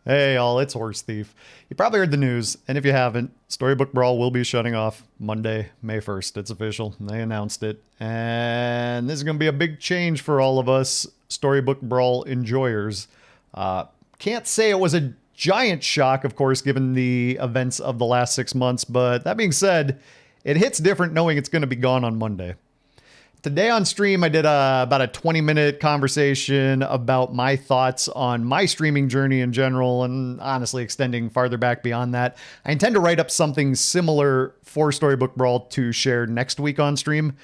Hey all, it's Horse Thief. You probably heard the news, and if you haven't, Storybook Brawl will be shutting off Monday, May 1st. It's official. They announced it. And this is going to be a big change for all of us Storybook Brawl enjoyers. Can't say it was a giant shock, of course, given the events of the last 6 months, but that being said, it hits different knowing it's going to be gone on Monday. Today on stream, I did about a 20-minute conversation about my thoughts on my streaming journey in general, and honestly extending farther back beyond that. I intend to write up something similar for Storybook Brawl to share next week on stream.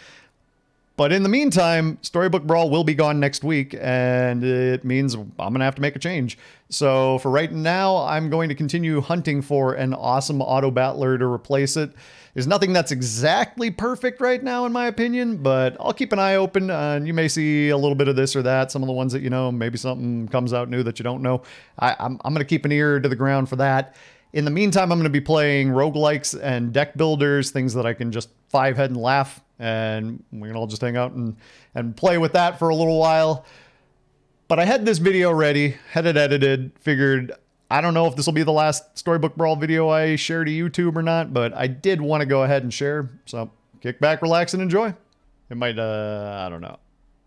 But in the meantime, Storybook Brawl will be gone next week, and it means I'm going to have to make a change. So for right now, I'm going to continue hunting for an awesome auto battler to replace it. There's nothing that's exactly perfect right now, in my opinion, but I'll keep an eye open, and you may see a little bit of this or that. Some of the ones that you know, maybe something comes out new that you don't know. I'm going to keep an ear to the ground for that. In the meantime, I'm going to be playing roguelikes and deck builders, things that I can just five-head and laugh, and we can all just hang out and play with that for a little while. But I had this video ready, had it edited, figured I don't know if this will be the last Storybook Brawl video I share to YouTube or not, but I did want to go ahead and share. So kick back, relax, and enjoy. It might, I don't know,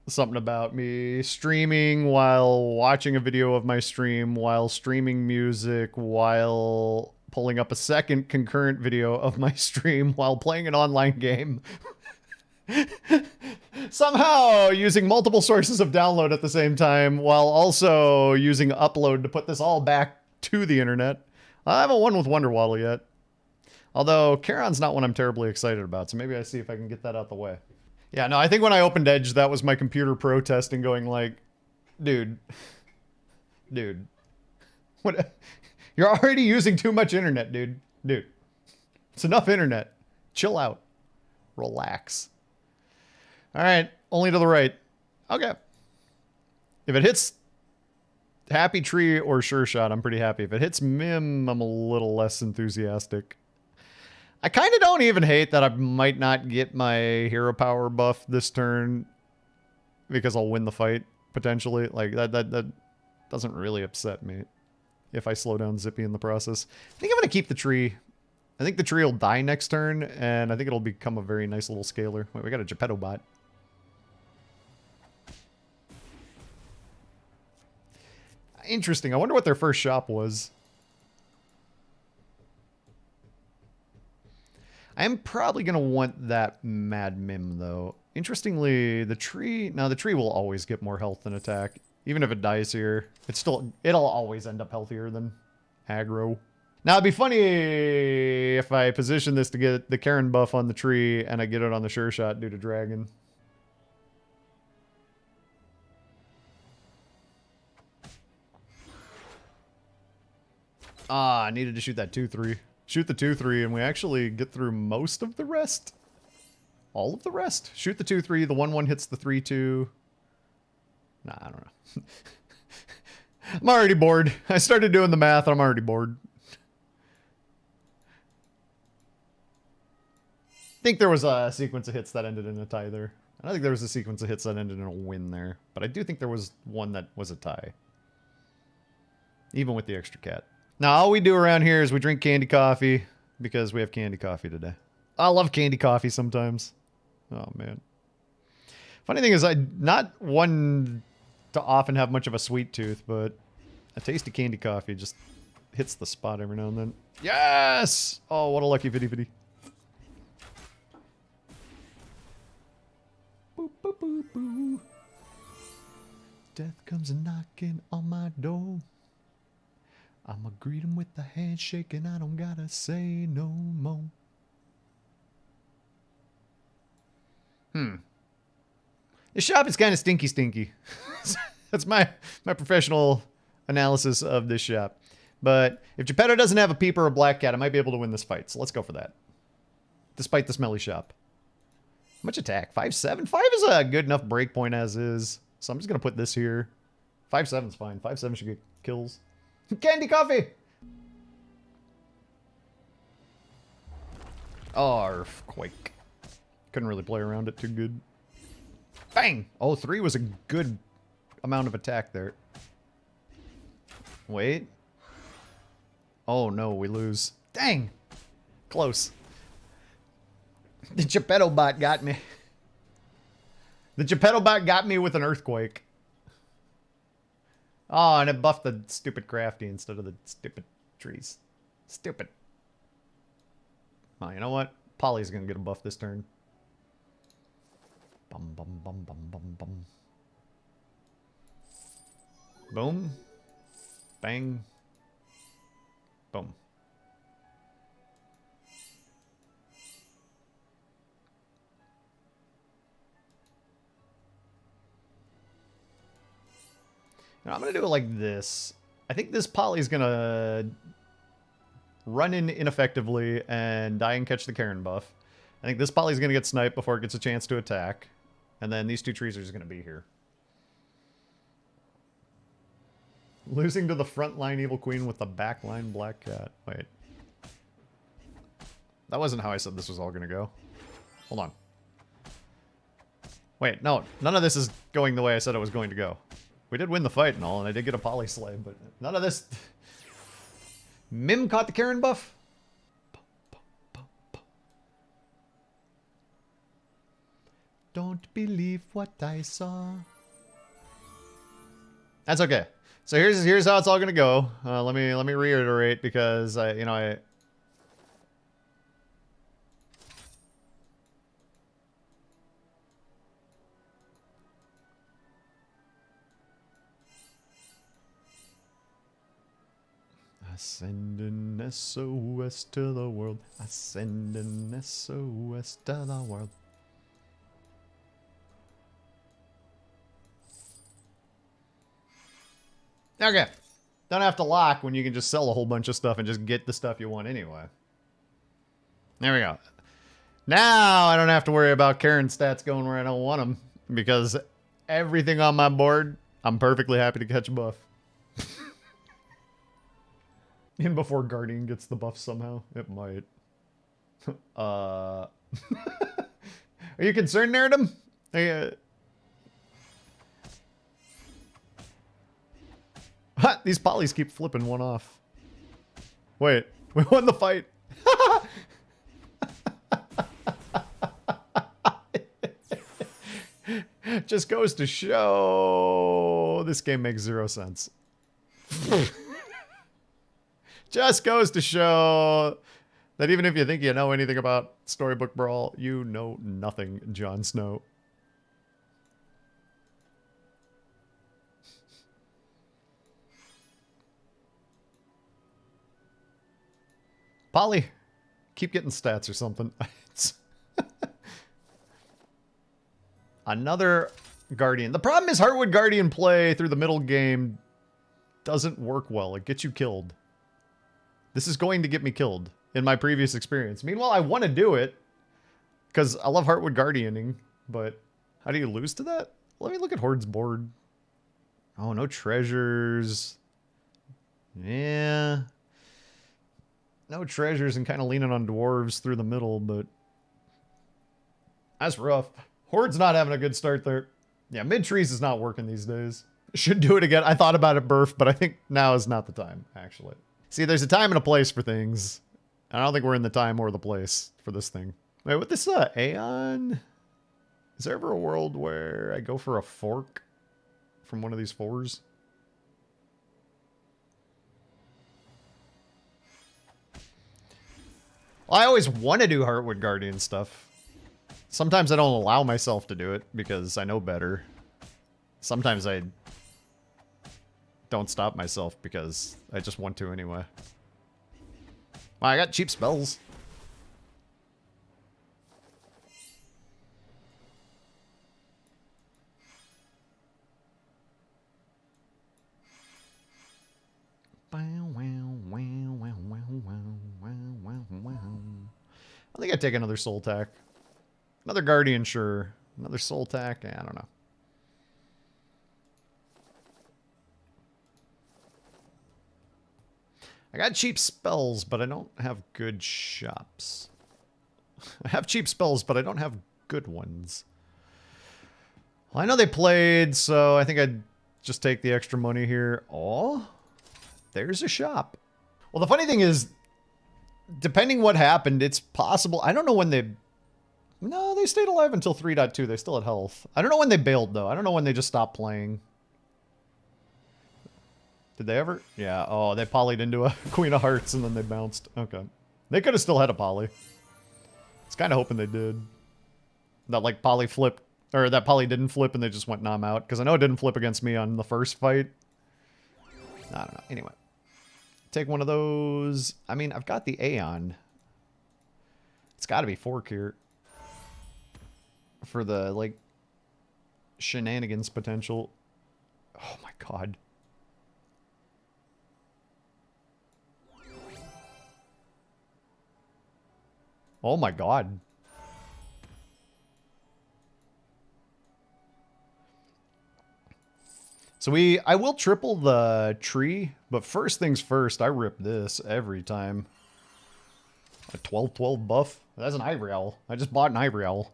something about me streaming while watching a video of my stream, while streaming music, while pulling up a second concurrent video of my stream while playing an online game. Somehow using multiple sources of download at the same time while also using upload to put this all back to the internet. I haven't won with Wonder Waddle yet. Although Charon's not one I'm terribly excited about, so maybe I see if I can get that out the way. Yeah, no, I think when I opened Edge, that was my computer protesting, going like, dude, what? You're already using too much internet, dude. It's enough internet. Chill out. Relax. All right, only to the right. Okay. If it hits Happy Tree or Sure Shot, I'm pretty happy. If it hits Mim, I'm a little less enthusiastic. I kind of don't even hate that I might not get my hero power buff this turn because I'll win the fight, potentially. Like, that doesn't really upset me if I slow down Zippy in the process. I think I'm going to keep the tree. I think the tree will die next turn, and I think it'll become a very nice little scaler. Wait, we got a Geppetto bot. Interesting. I wonder what their first shop was. I am probably going to want that Mad Mim, though. Interestingly, the tree... Now, the tree will always get more health than attack. Even if it dies here, it'll always end up healthier than aggro. Now, it'd be funny if I position this to get the Charon buff on the tree, and I get it on the Sure Shot due to Dragon. Ah, I needed to shoot that 2-3. Shoot the 2-3, and we actually get through most of the rest. All of the rest. Shoot the 2-3, the 1-1 hits the 3-2. Nah, I don't know. I'm already bored. I started doing the math, and I'm already bored. I think there was a sequence of hits that ended in a tie there. I don't think there was a sequence of hits that ended in a win there. But I do think there was one that was a tie. Even with the extra cat. Now, all we do around here is we drink candy coffee because we have candy coffee today. I love candy coffee sometimes. Oh, man. Funny thing is, I'm not one to often have much of a sweet tooth, but a tasty candy coffee just hits the spot every now and then. Yes! Oh, what a lucky fitty fitty. Boop, boop, boop, boop. Death comes a-knocking on my door. I'ma greet him with the handshake and I don't gotta say no more. The shop is kind of stinky. That's my professional analysis of this shop. But if Geppetto doesn't have a peep or a black cat, I might be able to win this fight. So let's go for that. Despite the smelly shop. How much attack? 5-7? 5 is a good enough breakpoint as is. So I'm just going to put this here. 5-7's fine. 5-7 should get kills. Candy coffee! Oh, earthquake. Couldn't really play around it too good. Bang! Oh, 3 was a good amount of attack there. Wait. Oh no, we lose. Dang! Close. The Geppetto bot got me. The Geppetto bot got me with an earthquake. Oh, and it buffed the stupid crafty instead of the stupid trees. Stupid. Oh, you know what? Polly's gonna get a buff this turn. Bum bum bum bum bum bum. Boom. Bang. Boom. Now I'm gonna do it like this. I think this Polly's gonna run in ineffectively and die and catch the Charon buff. I think this Polly's gonna get sniped before it gets a chance to attack. And then these two trees are just gonna be here. Losing to the frontline Evil Queen with the backline Black Cat. Wait. That wasn't how I said this was all gonna go. Hold on. Wait, no. None of this is going the way I said it was going to go. We did win the fight and all, and I did get a Poly Slay, but none of this... Mim caught the Charon buff? Don't believe what I saw. That's okay. So here's how it's all gonna go. Let me reiterate because I send an SOS to the world. I send an SOS to the world. Okay. Don't have to lock when you can just sell a whole bunch of stuff and just get the stuff you want anyway. There we go. Now I don't have to worry about Charon stats going where I don't want them because everything on my board, I'm perfectly happy to catch a buff. And before Guardian gets the buff somehow, it might. Are you concerned, Nerdum? These polys keep flipping one off. Wait, we won the fight. Just goes to show this game makes 0 sense. Just goes to show that even if you think you know anything about Storybook Brawl, you know nothing, Jon Snow. Polly, keep getting stats or something. Another Guardian. The problem is Heartwood Guardian play through the middle game doesn't work well. It gets you killed. This is going to get me killed in my previous experience. Meanwhile, I want to do it because I love Heartwood Guardianing, but how do you lose to that? Let me look at Horde's board. Oh, no treasures. Yeah. No treasures and kind of leaning on dwarves through the middle, but that's rough. Horde's not having a good start there. Yeah, mid-trees is not working these days. Should do it again. I thought about it, Burf, but I think now is not the time, actually. See, there's a time and a place for things. I don't think we're in the time or the place for this thing. Wait, with this Aeon, is there ever a world where I go for a fork from one of these 4s? Well, I always want to do Heartwood Guardian stuff. Sometimes I don't allow myself to do it because I know better. Sometimes I don't stop myself because I just want to anyway. Well, I got cheap spells. I think I'd take another soul tack. Another Guardian, sure. Another soul tack, I don't know. I got cheap spells, but I don't have good shops. I have cheap spells, but I don't have good ones. Well, I know they played, so I think I'd just take the extra money here. Oh, there's a shop. Well, the funny thing is, depending what happened, it's possible. I don't know when they... No, they stayed alive until 3.2. They still had health. I don't know when they bailed, though. I don't know when they just stopped playing. Did they ever? Yeah. Oh, they polyed into a Queen of Hearts and then they bounced. Okay. They could have still had a poly. I was kind of hoping they did. That, like, poly flipped. Or that poly didn't flip and they just went nom out. Because I know it didn't flip against me on the first fight. I don't know. Anyway. Take one of those. I mean, I've got the Aeon. It's got to be fork here. For the, like, shenanigans potential. Oh my god. Oh my god. So I will triple the tree, but first things first, I rip this every time. A 12-12 buff. That's an Ivory Owl. I just bought an Ivory Owl.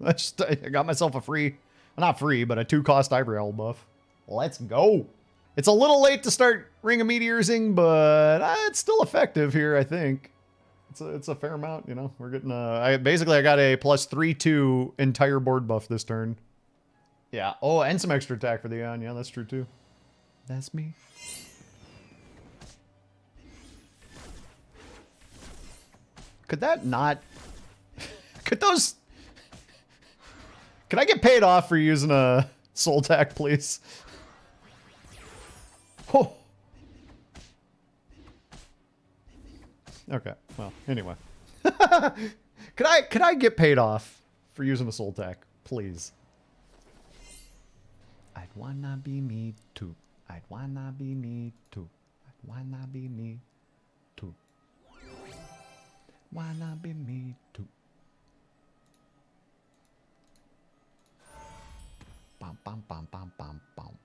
I got myself a free, well, not free, but a 2-cost Ivory Owl buff. Let's go. It's a little late to start Ring of Meteorsing, but it's still effective here, I think. It's a fair amount, you know. We're getting I got a +3/2 entire board buff this turn. Yeah. Oh, and some extra attack for the Aeon. Yeah, that's true too. That's me. Could that not... Could those... Can I get paid off for using a soul tack, please? Oh. Okay. Well, anyway. Could I get paid off for using a soul tack, please? I'd wanna be me too. I'd wanna be me too. I'd wanna be me too. Wanna be me too. Bum bum bum bum bum bum.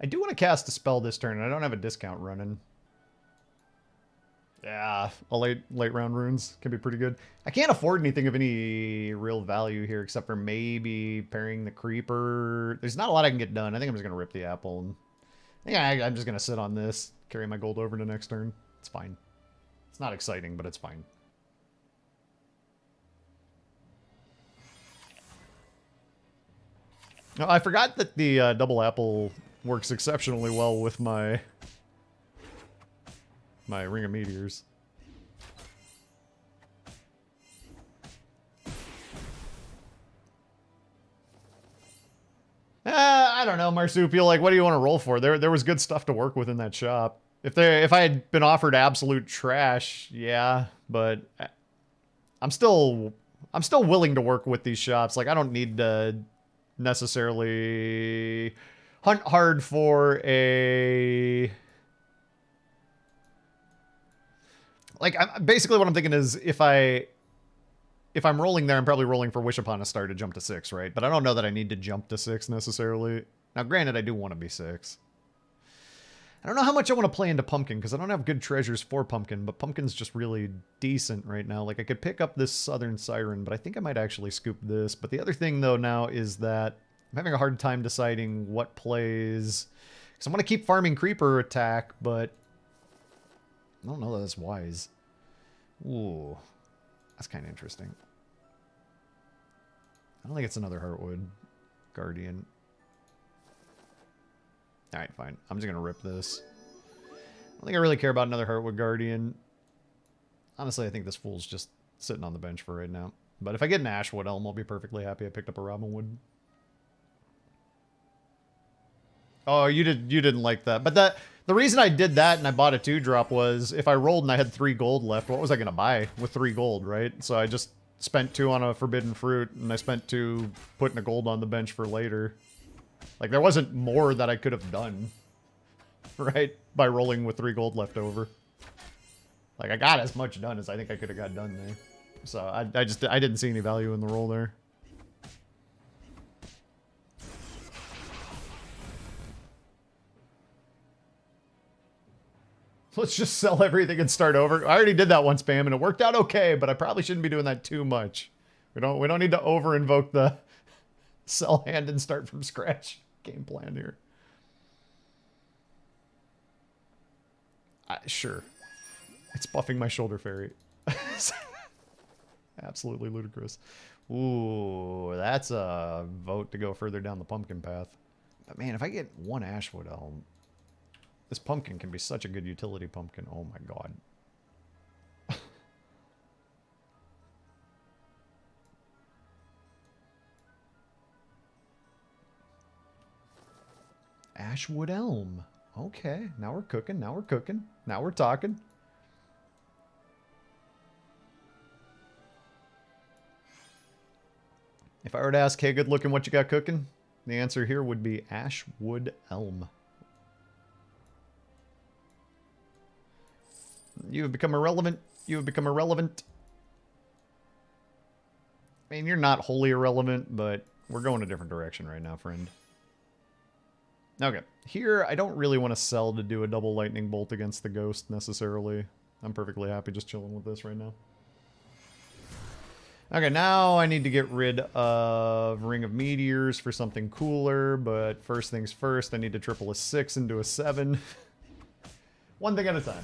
I do want to cast a spell this turn, and I don't have a discount running. Yeah, a late round runes can be pretty good. I can't afford anything of any real value here, except for maybe pairing the creeper. There's not a lot I can get done. I think I'm just gonna rip the apple, and I think I'm just gonna sit on this, carry my gold over to next turn. It's fine. It's not exciting, but it's fine. Oh, I forgot that the double apple works exceptionally well with my Ring of Meteors. I don't know, Marsupial. Like, what do you want to roll for? There was good stuff to work with in that shop. If I had been offered absolute trash, yeah, but I'm still willing to work with these shops. Like, I don't need to necessarily hunt hard for a... Like, basically what I'm thinking is if I'm rolling there, I'm probably rolling for Wish Upon a Star to jump to 6, right? But I don't know that I need to jump to 6 necessarily. Now, granted, I do want to be 6. I don't know how much I want to play into Pumpkin, because I don't have good treasures for Pumpkin, but Pumpkin's just really decent right now. Like, I could pick up this Southern Siren, but I think I might actually scoop this. But the other thing, though, now is that I'm having a hard time deciding what plays. Because I want to keep farming Creeper attack, but I don't know that that's wise. Ooh, that's kind of interesting. I don't think it's another Heartwood Guardian. Alright, fine. I'm just going to rip this. I don't think I really care about another Heartwood Guardian. Honestly, I think this fool's just sitting on the bench for right now. But if I get an Ashwood Elm, I'll be perfectly happy I picked up a Robinwood. Oh, you didn't like that. But the reason I did that and I bought a 2-drop was if I rolled and I had 3 gold left, what was I going to buy with 3 gold, right? So I just spent 2 on a Forbidden Fruit, and I spent 2 putting a gold on the bench for later. Like, there wasn't more that I could have done, right? By rolling with 3 gold left over. Like, I got as much done as I think I could have got done there. So I didn't see any value in the roll there. Let's just sell everything and start over. I already did that one spam and it worked out okay, but I probably shouldn't be doing that too much. We don't need to over invoke the sell hand and start from scratch game plan here. Sure. It's buffing my shoulder fairy. Absolutely ludicrous. Ooh, that's a vote to go further down the pumpkin path. But man, if I get one Ashwood Elm, this pumpkin can be such a good utility pumpkin. Oh my god. Ashwood Elm. Okay, now we're cooking, now we're cooking, now we're talking. If I were to ask, hey, good looking, what you got cooking? The answer here would be Ashwood Elm. You have become irrelevant. You have become irrelevant. I mean, you're not wholly irrelevant, but we're going a different direction right now, friend. Okay, here I don't really want to sell to do a double lightning bolt against the ghost necessarily. I'm perfectly happy just chilling with this right now. Okay, now I need to get rid of Ring of Meteors for something cooler, but first things first, I need to triple a 6 into a 7. One thing at a time.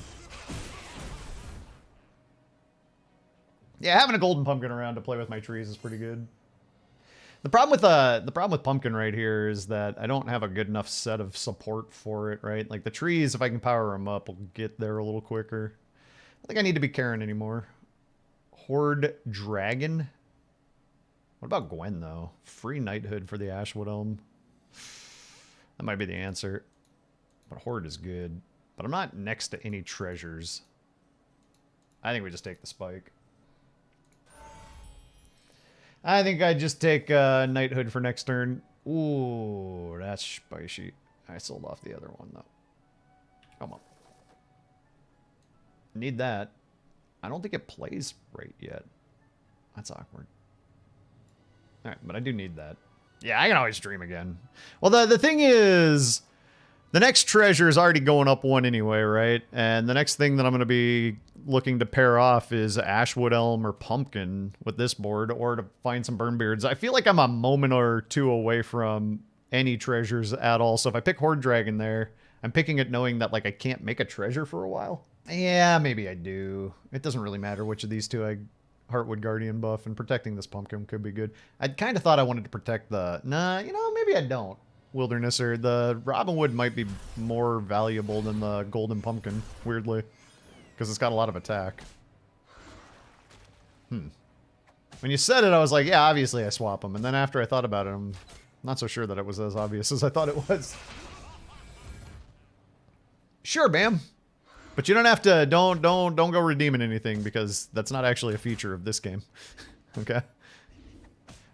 Yeah, having a golden pumpkin around to play with my trees is pretty good. The problem with pumpkin right here is that I don't have a good enough set of support for it, right? Like the trees, if I can power them up, will get there a little quicker. I don't think I need to be Charon anymore. Horde Dragon. What about Gwen though? Free knighthood for the Ashwood Elm. That might be the answer. But Horde is good. But I'm not next to any treasures. I think we just take the spike. I think I just take knighthood for next turn. Ooh, that's spicy. I sold off the other one, though. Come on. Need that. I don't think it plays right yet. That's awkward. Alright, but I do need that. Yeah, I can always stream again. Well, the thing is, the next treasure is already going up one anyway, right? And the next thing that I'm going to be looking to pair off is Ashwood Elm or Pumpkin with this board, or to find some Burnbeards. I feel like I'm a moment or two away from any treasures at all. So if I pick Horde Dragon there, I'm picking it knowing that like I can't make a treasure for a while. Yeah, maybe I do. It doesn't really matter which of these two I Heartwood Guardian buff, and protecting this pumpkin could be good. I kind of thought I wanted to protect the... Nah, you know, maybe I don't. Wilderness, or the Robinwood might be more valuable than the Golden Pumpkin, weirdly. Because it's got a lot of attack. When you said it, I was like, yeah, obviously I swap them. And then after I thought about it, I'm not so sure that it was as obvious as I thought it was. Sure, Bam. But you don't have to, don't go redeeming anything, because that's not actually a feature of this game. Okay?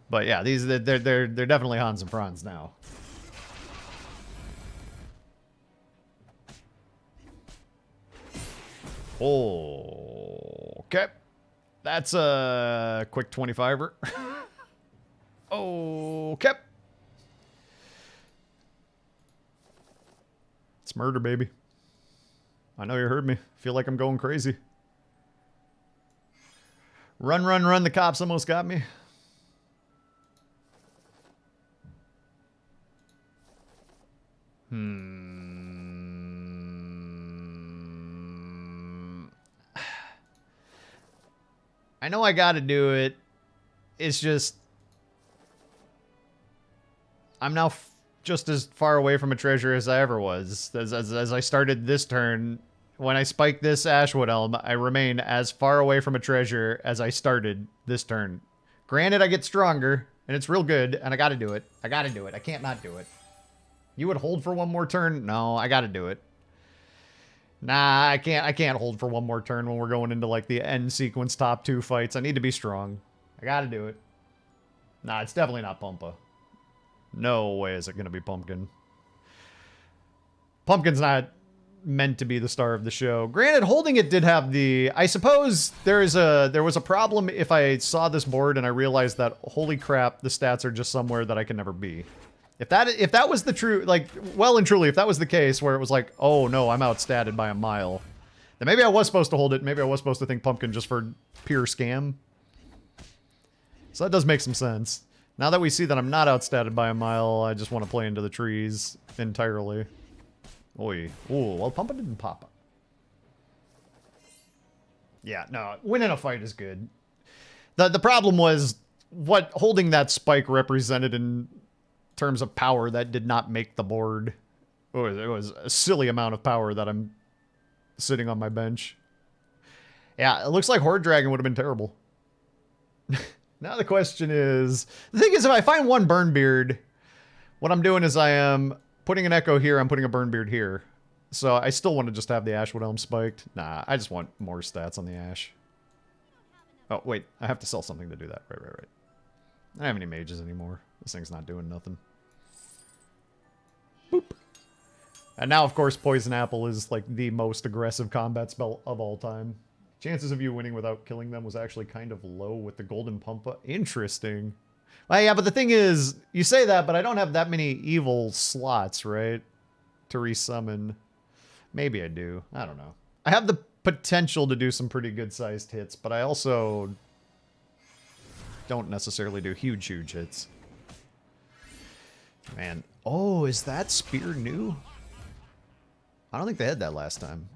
But yeah, these they're definitely Hans and Franz now. Oh, okay. That's a quick 25er. Okay. It's murder, baby. I know you heard me. Feel like I'm going crazy. Run, run, run. The cops almost got me. I know I gotta do it. It's just... I'm now just as far away from a treasure as I ever was. As I started this turn, when I spike this Ashwood Elm, I remain as far away from a treasure as I started this turn. Granted, I get stronger, and it's real good, and I gotta do it. I gotta do it. I can't not do it. You would hold for one more turn? No, I gotta do it. Nah, I can't hold for one more turn when we're going into like the end sequence top 2 fights. I need to be strong. I gotta do it. Nah, it's definitely not Pumpa. No way is it gonna be Pumpkin. Pumpkin's not meant to be the star of the show. Granted, holding it did have the... I suppose there was a problem if I saw this board and I realized that, holy crap, the stats are just somewhere that I can never be. If that was the true, like, well and truly, if that was the case where it was like, oh no, I'm outstatted by a mile, then maybe I was supposed to hold it. Maybe I was supposed to think Pumpkin just for pure scam. So that does make some sense. Now that we see that I'm not outstatted by a mile, I just want to play into the trees entirely. Oi. Ooh, well, Pumpkin didn't pop. Yeah, no, winning a fight is good. The problem was what holding that spike represented in terms of power that did not make the board. It was a silly amount of power that I'm sitting on my bench. Yeah, it looks like Horde Dragon would have been terrible. Now the question is, the thing is, if I find one Burnbeard, what I'm doing is I am putting an Echo here, I'm putting a Burnbeard here. So I still want to just have the Ashwood Elm spiked. Nah, I just want more stats on the Ash. Oh, wait, I have to sell something to do that. Right. I don't have any mages anymore. This thing's not doing nothing. Boop. And now, of course, Poison Apple is like the most aggressive combat spell of all time. Chances of you winning without killing them was actually kind of low with the Golden Pumpa. Interesting. Well, yeah, but the thing is, you say that, but I don't have that many evil slots, right? To resummon. Maybe I do. I don't know. I have the potential to do some pretty good-sized hits, but I also don't necessarily do huge hits. Man. Oh, is that spear new? I don't think they had that last time.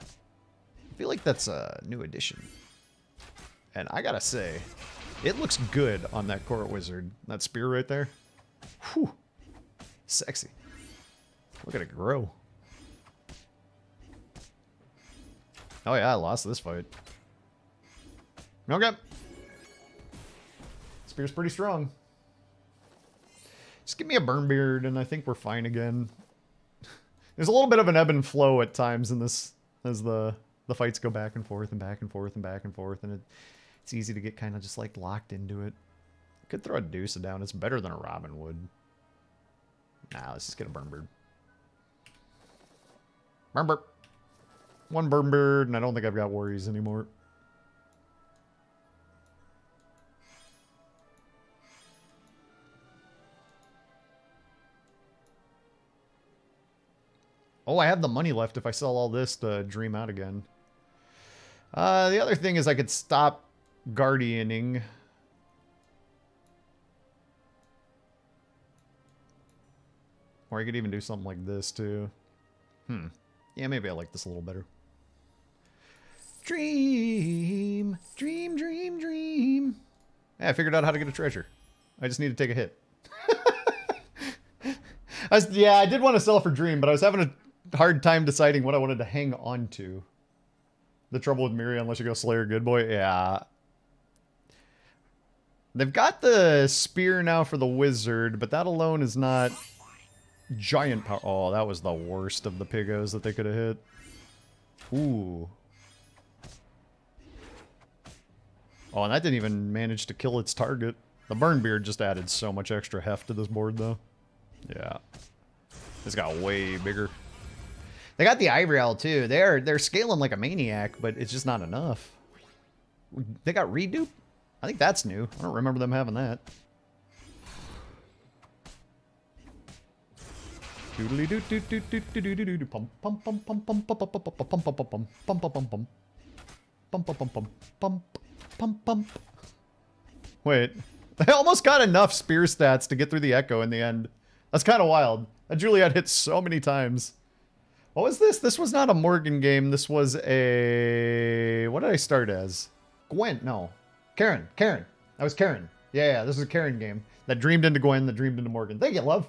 I feel like that's a new addition. And I gotta say, it looks good on that Court Wizard. That spear right there. Whew. Sexy. Look at it grow. Oh yeah, I lost this fight. Okay. Spear's pretty strong. Just give me a Burnbeard and I think we're fine again. There's a little bit of an ebb and flow at times in this as the fights go back and forth and back and forth and back and forth, and it's easy to get kind of just like locked into it. Could throw a Deuce down. It's better than a Robin would. Nah, let's just get a Burnbeard. Burnbeard. One Burnbeard, and I don't think I've got worries anymore. Oh, I have the money left if I sell all this to dream out again. The other thing is I could stop guardianing. Or I could even do something like this too. Yeah, maybe I like this a little better. Dream. Yeah, I figured out how to get a treasure. I just need to take a hit. Yeah, I did want to sell for Dream, but I was having a hard time deciding what I wanted to hang on to. The trouble with Miri, unless you go Slayer Good Boy. Yeah. They've got the spear now for the wizard, but that alone is not giant power. Oh, that was the worst of the Pigos that they could have hit. Ooh. Oh, and that didn't even manage to kill its target. The Burnbeard just added so much extra heft to this board, though. Yeah. This got way bigger. They got the Ivory Owl, too. They're scaling like a maniac, but it's just not enough. They got Redupe? I think that's new. I don't remember them having that. Wait, I almost got enough spear stats to get through the Echo in the end. That's kind of wild. That Juliet hit so many times. What was this? This was not a Morgan game. This was a... What did I start as? Gwen? No. Karen. That was Karen. Yeah, this was a Karen game. That dreamed into Gwen, that dreamed into Morgan. Thank you, love.